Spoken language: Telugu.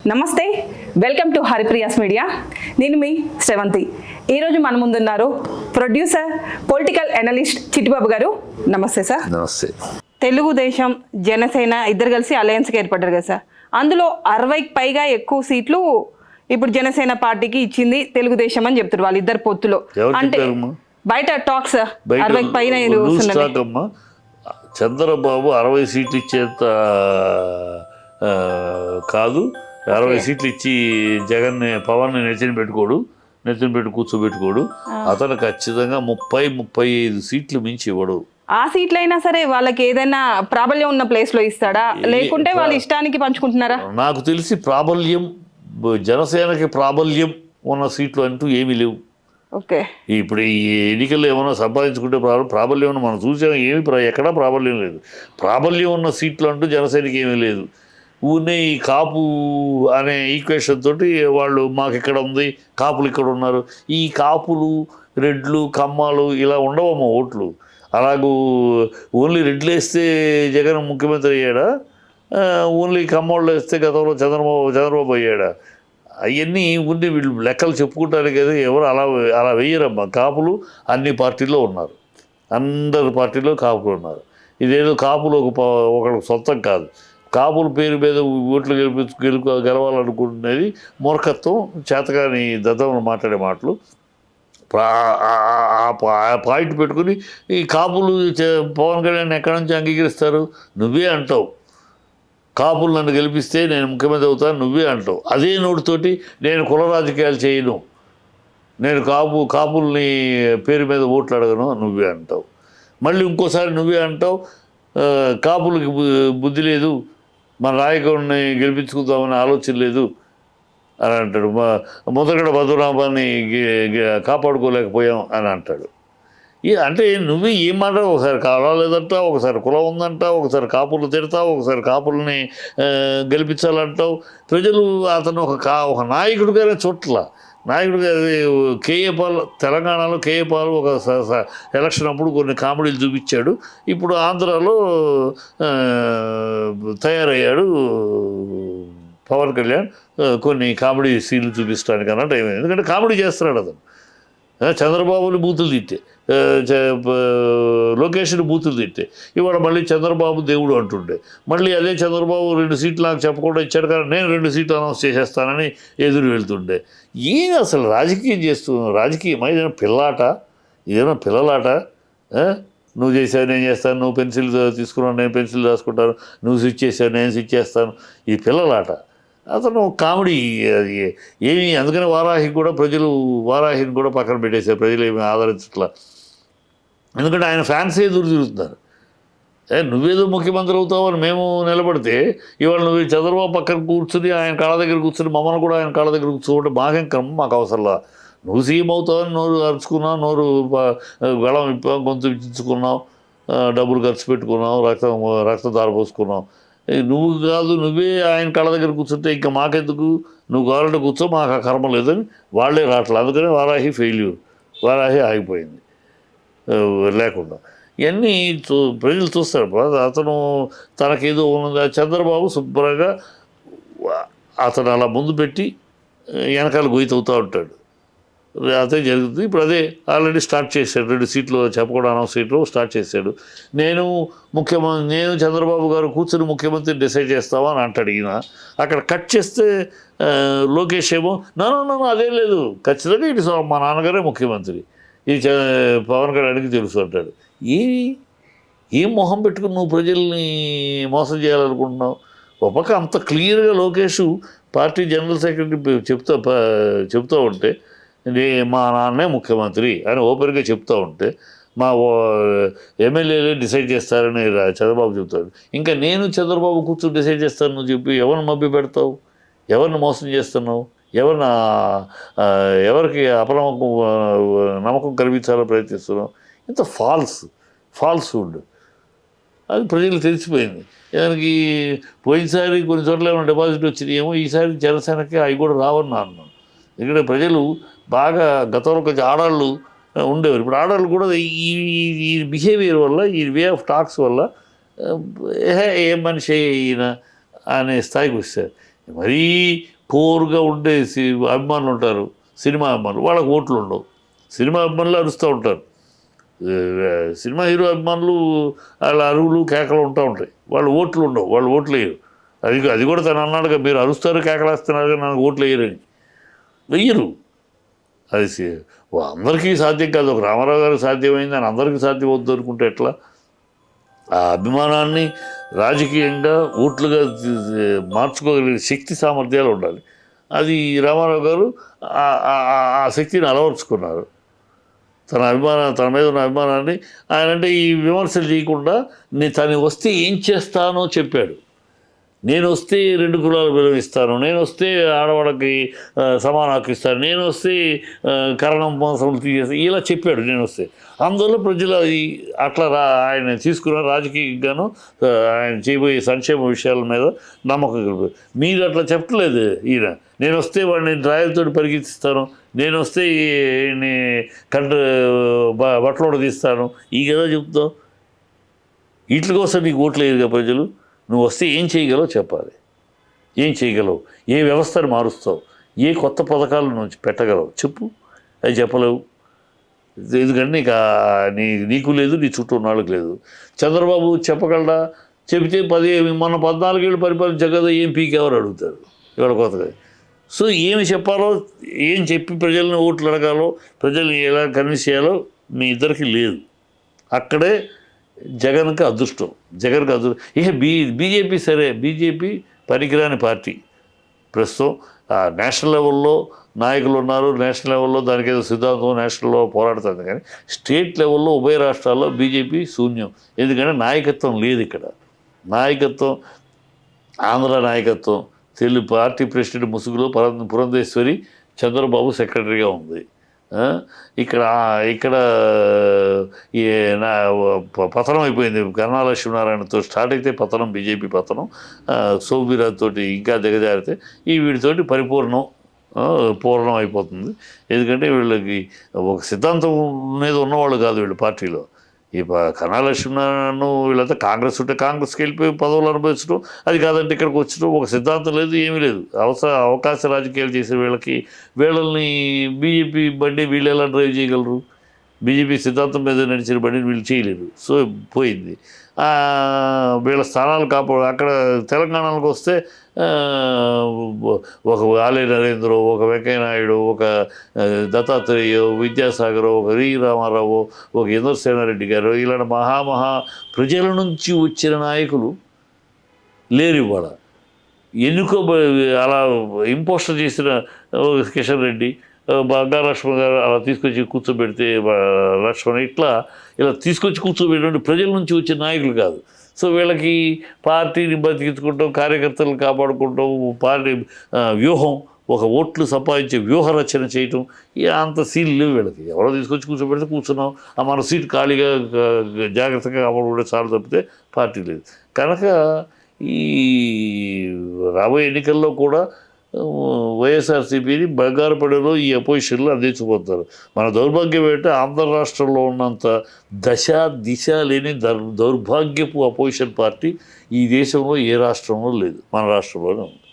నమస్తే, వెల్కమ్ టు హరిప్రియాస్ మీడియా. నేను మీ శ్రవంతి. ఈరోజు మన ముందున్నారు ప్రొడ్యూసర్, పొలిటికల్ అనలిస్ట్ చిట్టిబాబు గారు. నమస్తే సార్. నమస్తే. తెలుగుదేశం, జనసేన ఇద్దరు కలిసి అలయన్స్కి ఏర్పడ్డారు కదా సార్. అందులో 60కి పైగా ఎక్కువ సీట్లు ఇప్పుడు జనసేన పార్టీకి ఇచ్చింది తెలుగుదేశం అని చెప్తారు వాళ్ళిద్దరు పొత్తులో. అంటే బయట టాక్స్ 60కి పైన చంద్రబాబు 60 సీట్లు ఇచ్చేంత కాదు. 60 సీట్లు ఇచ్చి జగన్ పవన్ నెత్తిన పెట్టి కూర్చోబెట్టుకోడు. అతను ఖచ్చితంగా 30-35 సీట్లు మించి ఇవ్వడు. ఆ సీట్లు అయినా సరే వాళ్ళకి ఏదైనా ప్రాబల్యం ఉన్న ప్లేస్ లో ఇస్తాడా, లేకుంటే వాళ్ళ ఇష్టానికి పంచుకుంటున్నారా? నాకు తెలిసి జనసేనకి ప్రాబల్యం ఉన్న సీట్లు అంటూ ఏమీ లేవు. ఓకే, ఇప్పుడు ఈ ఎన్నికల్లో ఏమైనా సంపాదించుకుంటే ప్రాబల్యం ఉన్న మనం చూసాం, ఎక్కడా ప్రాబల్యం లేదు. ప్రాబల్యం ఉన్న సీట్లు అంటూ జనసేనకి ఏమీ లేదు. ఊరినే ఈ కాపు అనే ఈక్వేషన్ తోటి వాళ్ళు మాకు ఇక్కడ ఉంది, కాపులు ఇక్కడ ఉన్నారు. ఈ కాపులు, రెడ్లు, కమ్మాలు ఇలా ఉండవమ్మా ఓట్లు. అలాగూ ఓన్లీ రెడ్లు వేస్తే జగన్ ముఖ్యమంత్రి అయ్యాడా, ఓన్లీ కమ్మోళ్ళు వేస్తే గతంలో చంద్రబాబు అయ్యాడా? అవన్నీ ఉండి వీళ్ళు లెక్కలు చెప్పుకుంటారు కదా. ఎవరు అలా వేయరమ్మా. కాపులు అన్ని పార్టీల్లో ఉన్నారు, అందరి పార్టీలో కాపులు ఉన్నారు. ఇదేదో కాపులు ఒకళ్ళకి సొంతం కాదు. కాపుల పేరు మీద ఓట్లు గెలవాలనుకుంటున్నది మూర్ఖత్వం, చేతగాని దద్దమని మాట్లాడే మాటలు. ఆ పాయింట్ పెట్టుకుని ఈ కాపులు పవన్ కళ్యాణ్ ఎక్కడి నుంచి అంగీకరిస్తారు? నువ్వే అంటావు, కాపులు నన్ను గెలిపిస్తే నేను ముఖ్యమంత్రి అవుతాను నువ్వే అంటావు. అదే నోటితోటి నేను కుల రాజకీయాలు చేయను, నేను కాపుల్ని పేరు మీద ఓట్లు అడగను నువ్వే అంటావు. మళ్ళీ ఇంకోసారి నువ్వే అంటావు కాపులకి బుద్ధి లేదు, మన నాయకుడిని గెలిపించుకుందామని ఆలోచన లేదు అని అంటాడు. ముద్రగడ పద్మనాభాన్ని కాపాడుకోలేకపోయాం అని అంటాడు. అంటే నువ్వు ఏం మాట్లాడు? ఒకసారి కాలం లేదంటావు, ఒకసారి కులం ఉందంటావు, ఒకసారి కాపులు తిడతావు, ఒకసారి కాపుల్ని గెలిపించాలంటావు. ప్రజలు అతను ఒక నాయకుడిగానే చూట్ల. నాయకుడు కేఏ పాల్, తెలంగాణలో కేఏ పాల్ ఒక ఎలక్షన్ అప్పుడు కొన్ని కామెడీలు చూపించాడు. ఇప్పుడు ఆంధ్రాలో తయారయ్యాడు పవన్ కళ్యాణ్ కొన్ని కామెడీ సీన్లు చూపించడానికి అన్నట్టు ఏమైంది. ఎందుకంటే కామెడీ చేస్తున్నాడు అతను. చంద్రబాబుని బూతులు తిట్టే, లోకేష్ని బూతులు తిట్టే, ఇవాళ మళ్ళీ చంద్రబాబు దేవుడు అంటుండే. మళ్ళీ అదే చంద్రబాబు 2 సీట్లు నాకు చెప్పకుండా ఇచ్చాడు కానీ నేను 2 సీట్లు అనౌన్స్ చేసేస్తానని ఎదురు వెళ్తుండే. ఏం అసలు రాజకీయం చేస్తున్నావు? రాజకీయం ఇదేనా పిల్లాట? ఇదేనా పిల్లలాట? నువ్వు చేసావు నేను చేస్తాను, నువ్వు పెన్సిల్ తీసుకున్నావు నేను పెన్సిల్ రాసుకుంటాను, నువ్వు స్విచ్ చేసావు నేను స్విచ్ చేస్తాను. ఈ పిల్లలాట. అతను కామెడీ అది ఏమి. అందుకని వారాహిని కూడా పక్కన పెట్టేశారు. ప్రజలు ఏమి ఆదరించట్లా. ఎందుకంటే ఆయన ఫ్యాన్స్ ఎదురు తిరుగుతున్నారు. నువ్వేదో ముఖ్యమంత్రి అవుతావు అని మేము నిలబడితే ఇవాళ నువ్వు చంద్రబాబు పక్కన కూర్చుని ఆయన కాళ్ళ దగ్గర కూర్చుని మమ్మల్ని కూడా ఆయన కాళ్ళ దగ్గర కూర్చోంటే మాకేం క్రమం, మాకు అవసరంలా. నువ్వు సీఎం అవుతావని నోరు అరుచుకున్నావు, నోరు గళం ఇప్పావు, గొంతు ఇచ్చుకున్నావు, డబ్బులు ఖర్చు పెట్టుకున్నావు, రక్తం దారపోసుకున్నావు. నువ్వు కాదు, నువ్వే ఆయన కళ్ళ దగ్గర కూర్చుంటే ఇంకా మాకెందుకు? నువ్వు కావాలంటే కూర్చో, మాకు ఆ కర్మ లేదని వాళ్ళే రావట్లేదు. అందుకని వారాహి ఆగిపోయింది లేకుండా. ఇవన్నీ ప్రజలు చూస్తారు. అతను తనకేదో ఉన్నది. చంద్రబాబు శుభ్రంగా అతను అలా ముందు పెట్టి వెనకాల గొయ్యవుతూ ఉంటాడు. అదే జరుగుతుంది. ఇప్పుడు అదే ఆల్రెడీ స్టార్ట్ చేశాడు. 2 సీట్లు చెప్పకుండా అనౌన్స్ సీట్లు స్టార్ట్ చేశాడు. నేను చంద్రబాబు గారు కూర్చొని ముఖ్యమంత్రి డిసైడ్ చేస్తావా అని అంటాడు ఈయన. అక్కడ కట్ చేస్తే లోకేష్ ఏమో నో అదేం లేదు, ఖచ్చితంగా ఇటు మా నాన్నగారే ముఖ్యమంత్రి, ఇది పవన్ కళ్యాణ్కి తెలుసు అంటాడు. ఏం మొహం పెట్టుకుని నువ్వు ప్రజల్ని మోసం చేయాలనుకుంటున్నావు? ఒక పక్క అంత క్లియర్గా లోకేష్ పార్టీ జనరల్ సెక్రటరీ చెప్తూ ఉంటే మా నాన్నే ముఖ్యమంత్రి అని ఓపెన్గా చెప్తూ ఉంటే మా ఎమ్మెల్యేలే డిసైడ్ చేస్తారని చంద్రబాబు చెప్తాడు. ఇంకా నేను చంద్రబాబు కూర్చొని డిసైడ్ చేస్తాను నువ్వు చెప్పి ఎవరిని మభ్య పెడతావు? ఎవరిని మోసం చేస్తున్నావు? ఎవరికి నమ్మకం కల్పించాలో ప్రయత్నిస్తున్నావు? ఇంత ఫాల్స్హుడ్ అది ప్రజలు తెలిసిపోయింది. దానికి పోయినసారి కొన్ని చోట్ల ఏమైనా డిపాజిట్ వచ్చినాయి ఏమో, ఈసారి జనసేనకి అవి కూడా రావని అన్నాను. ఎందుకంటే ప్రజలు బాగా గతంలో కొంచెం ఆడాళ్ళు ఉండేవారు. ఇప్పుడు ఆడాళ్ళు కూడా ఈ బిహేవియర్ వల్ల, ఈ వే ఆఫ్ టాక్స్ వల్ల ఏ మనిషి ఈయన అనే స్థాయికి వచ్చారు. మరీ పోరుగా ఉండే అభిమానులు ఉంటారు, సినిమా అభిమానులు, వాళ్ళకి ఓట్లు ఉండవు. సినిమా అభిమానులు అరుస్తూ ఉంటారు. సినిమా హీరో అభిమానులు వాళ్ళ అరువులు కేకలు ఉంటూ ఉంటాయి, వాళ్ళు ఓట్లు ఉండవు, వాళ్ళు ఓట్లు వేయరు. అది కూడా తను అన్నాడుగా, మీరు అరుస్తారు కేకలేస్తున్నారు నాకు ఓట్లు వేయరని. వెయ్యరు. అది అందరికీ సాధ్యం కాదు. ఒక రామారావు గారికి సాధ్యమైంది అని అందరికీ సాధ్యం వద్దు అనుకుంటే ఎట్లా? ఆ అభిమానాన్ని రాజకీయంగా ఓట్లుగా మార్చుకోగలిగే శక్తి సామర్థ్యాలు ఉండాలి. అది రామారావు గారు ఆ శక్తిని అలవర్చుకున్నారు. తన మీద ఉన్న అభిమానాన్ని ఆయన అంటే ఈ విమర్శలు చేయకుండా తను వస్తే ఏం చేస్తానో చెప్పాడు. నేను వస్తే 2 కులాలు విలువిస్తాను, నేను వస్తే ఆడవాళ్ళకి సమాన హక్కు ఇస్తాను, నేను వస్తే కరణం మోసములు తీసేస్తాను, ఇలా చెప్పాడు. నేను వస్తే అందువల్ల ప్రజలు అట్లా ఆయన తీసుకున్న రాజకీయంగాను ఆయన చేయబోయే సంక్షేమ విషయాల మీద నమ్మకం కలిపారు. మీరు అట్లా చెప్పలేదు. ఈయన నేను వస్తే వాడిని డ్రాయర్తో పరిగెత్తిస్తాను, నేను వస్తే బట్టలు తీస్తాను, ఈ కదా చెప్తావు. వీటి కోసం నీకు ఓట్లు వేయరుగా ప్రజలు. నువ్వు వస్తే ఏం చేయగలవు చెప్పాలి. ఏం చేయగలవు, ఏ వ్యవస్థను మారుస్తావు, ఏ కొత్త పథకాలు నుంచి పెట్టగలవు చెప్పు. అది చెప్పలేవు. ఎందుకంటే నీకు లేదు, నీ చుట్టూ ఉన్న వాళ్ళకి లేదు. చంద్రబాబు చెప్పగలడా? చెబితే మన 14 ఏళ్ళు పరిపాలించే కదా, ఏం పీకెవరు అడుగుతారు ఇవాళ కొత్తగా. సో ఏమి చెప్పాలో, ఏం చెప్పి ప్రజల్ని ఓట్లు అడగాలో, ప్రజల్ని ఎలా కన్విన్స్ చేయాలో మీ ఇద్దరికి లేదు. అక్కడే జగన్కి అదృష్టం. ఇక బీజేపీ సరే, బీజేపీ పనికిరాని పార్టీ. ప్రస్తుతం నేషనల్ లెవెల్లో నాయకులు ఉన్నారు, నేషనల్ లెవెల్లో దానికి ఏదో సిద్ధాంతం నేషనల్లో పోరాడుతుంది, కానీ స్టేట్ లెవెల్లో ఉభయ రాష్ట్రాల్లో బీజేపీ శూన్యం. ఎందుకంటే నాయకత్వం లేదు ఇక్కడ. నాయకత్వం, ఆంధ్ర నాయకత్వం, తెలుగు పార్టీ ప్రెసిడెంట్ ముసుగులో పురంధేశ్వరి, చంద్రబాబు సెక్రటరీగా ఉంది. ఇక్కడ పతనం అయిపోయింది. కన్నా లక్ష్మీనారాయణతో స్టార్ట్ అయితే పతనం, బీజేపీ పతనం, సోమిరాజ్ తోటి ఇంకా దిగజారితే వీటితోటి పూర్ణం అయిపోతుంది. ఎందుకంటే వీళ్ళకి ఒక సిద్ధాంతం మీద ఉన్నవాళ్ళు కాదు వీళ్ళు పార్టీలో. ఈ కన్నా లక్ష్మీనారాయణ వీళ్ళంతా కాంగ్రెస్ ఉంటే కాంగ్రెస్కి వెళ్ళిపోయి పదవులు అనుభవించడం, అది కాదంటే ఇక్కడికి వచ్చడం. ఒక సిద్ధాంతం లేదు, ఏమీ లేదు. అవకాశ రాజకీయాలు చేసే వీళ్ళని బీజేపీ బండి వీళ్ళు ఎలా డ్రైవ్ చేయగలరు? బీజేపీ సిద్ధాంతం మీద నడిచిన బండిని వీళ్ళు చేయలేరు. సో పోయింది. వీళ్ళ స్థానాలు అక్కడ తెలంగాణకు వస్తే ఒక ఆలయ నరేంద్ర, ఒక వెంకయ్యనాయుడు, ఒక దత్తాత్రేయ, విద్యాసాగర్, ఒక రామారావు, ఒక ఇంద్రసేనారెడ్డి గారు, ఇలాంటి మహా ప్రజల నుంచి వచ్చిన నాయకులు లేరు ఇవాళ. అలా ఇంపోస్టర్ చేసిన కిషన్ రెడ్డి, బంగారు లక్ష్మణ్ గారు అలా తీసుకొచ్చి కూర్చోబెడితే లక్ష్మణ్ ఇలా తీసుకొచ్చి కూర్చోబెట్టినట్టు ప్రజల నుంచి వచ్చిన నాయకులు కాదు. సో వీళ్ళకి పార్టీని బతికించుకుంటాం, కార్యకర్తలను కాపాడుకుంటాం, పార్టీ వ్యూహం, ఒక ఓట్లు సంపాదించే వ్యూహ రచన చేయటం అంత సీన్ లేవు వీళ్ళకి. ఎవరో తీసుకొచ్చి కూర్చోబెడితే కూర్చున్నాం, మన సీట్ ఖాళీగా జాగ్రత్తగా కాపాడుకుంటే చాలు తప్పితే పార్టీ లేదు. కనుక ఈ రాబోయే ఎన్నికల్లో కూడా వైఎస్ఆర్సీపీని బంగారుపడేలో ఈ అపోజిషన్లో అందించబోతారు. మన దౌర్భాగ్యం ఏంటంటే ఆంధ్ర రాష్ట్రంలో ఉన్నంత దిశ లేని దౌర్భాగ్యపు అపోజిషన్ పార్టీ ఈ దేశంలో ఏ రాష్ట్రంలో లేదు, మన రాష్ట్రంలోనే ఉంది.